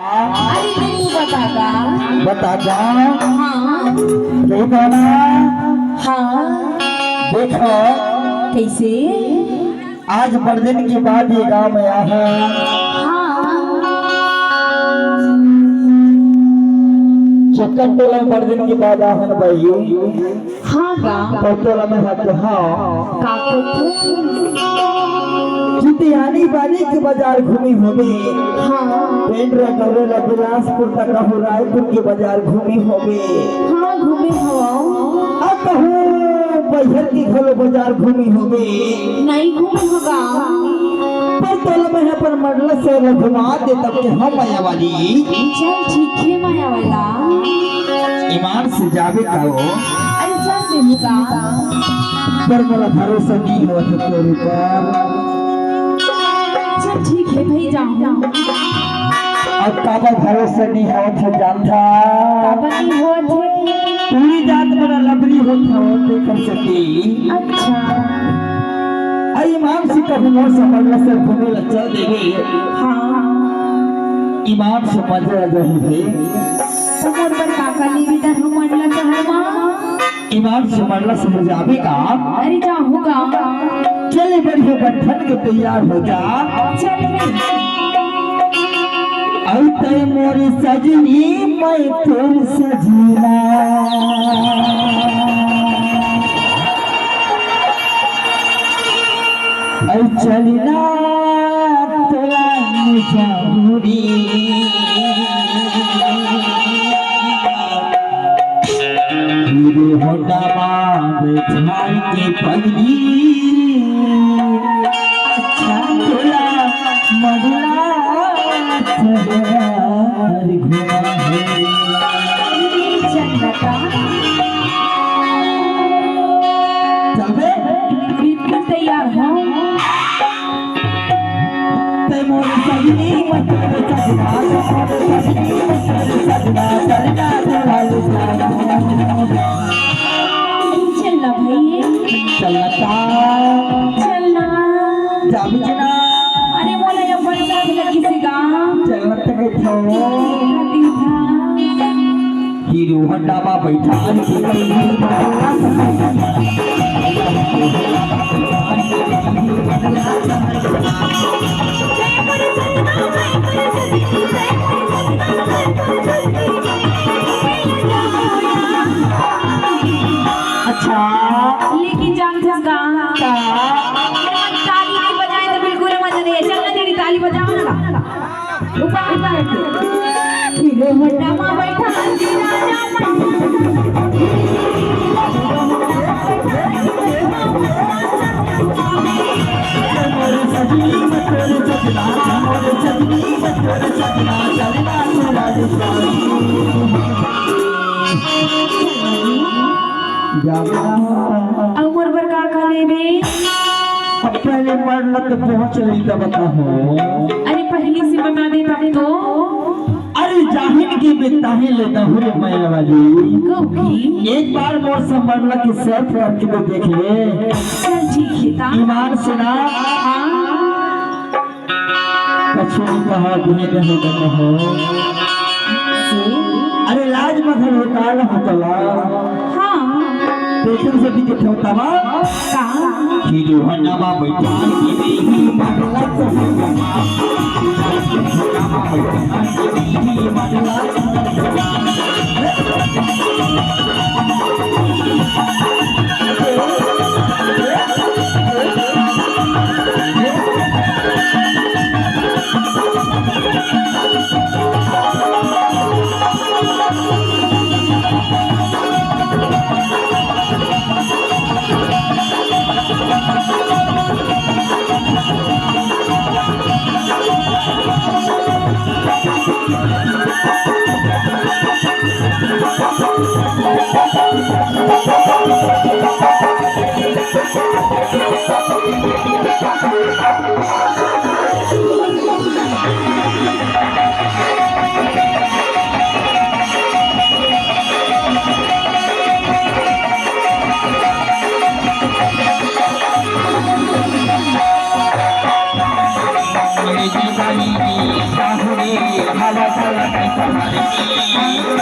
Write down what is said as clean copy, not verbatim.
अरे नहीं बता जा। हाँ देखो ना, हाँ देखो कैसे आज बड़े दिन के बाद ये गांव में आया है। चक्कर टोला में बड़े दिन के बाद आया है भाई। हाँ गा टोला में है तो हाँ काको जितियानी बाली के बाजार घूमी होगी। हाँ पेंड्रा कवरेला बिलासपुर तक हो रायपुर के बाजार घूमी होगी। हाँ घूमे हो अब हूँ बहर की घलो बाजार घूमी होगी। नहीं घूमे होगा पर तोला में है पर मरल से घुमा दे तब के हम आया वाली। चल ठीक है माया वाला ईमान से जावे का हो। अरे चल से होगा पर मेरा भरोसा नहीं हो तेरे पर। चल ठीक है भाई जाओ अब काबा भरोसा नहीं हो तो जानता पापा नहीं हो थे पूरी जात मेरा लबरी होता हो देख सकी। अच्छा आई ईमान से कभी मोर समझला से घूमे ला चल देगी। हाँ ईमान से मजा रही है। मोर पर काका ली भी तर हम मंडला तो है माँ ईमान से मरला से जावे का। अरे जा होगा चले बढ़िया बंधन के तैयार हो जा। चल रे आई तय मोरी सजनी मैं तोर सजना। आई चलना तोला मुजाबुरी। मेरे होटा बाब झाड़ के पगड़ी। अच्छा तोला मगला सवार घुमा है। चंदका चलबे बिल्कुल तैयार हो ते मोर सजनी मत सजना सजना चलना तोला लुटाना। चलना भाई चलता चलना जाबी जना। अरे बोला या बंदा भी किसी का चलत के थो दीथा हीरो हड्डा बा बैठा अच्छा लेकिन जानते हो का ताली नहीं बजाए तो बिल्कुल मजा नहीं है। चलना तेरी ताली बजाओ ना ऊपर ऊपर हीरो होंडा में बैठा उमर पर का खाले में पहले पढ़ना तो पहुंच रही था बताओ। अरे पहले से बता दे तब तो अरे जाहिर की बेताही लेता हूँ मैं वाली। कभी एक बार मोर संभलना की सर्फ करके तो देख ले। चल ठीक है ता ईमान सुना कछुआ कहा दुनिया नहीं करना हो। अरे लाज मत होता ना होता हाँ पेशेंट से भी कितना होता वा का हीरो हन्ना मा बैठा की बेही मरला चलेगा। हवा तुम्हारे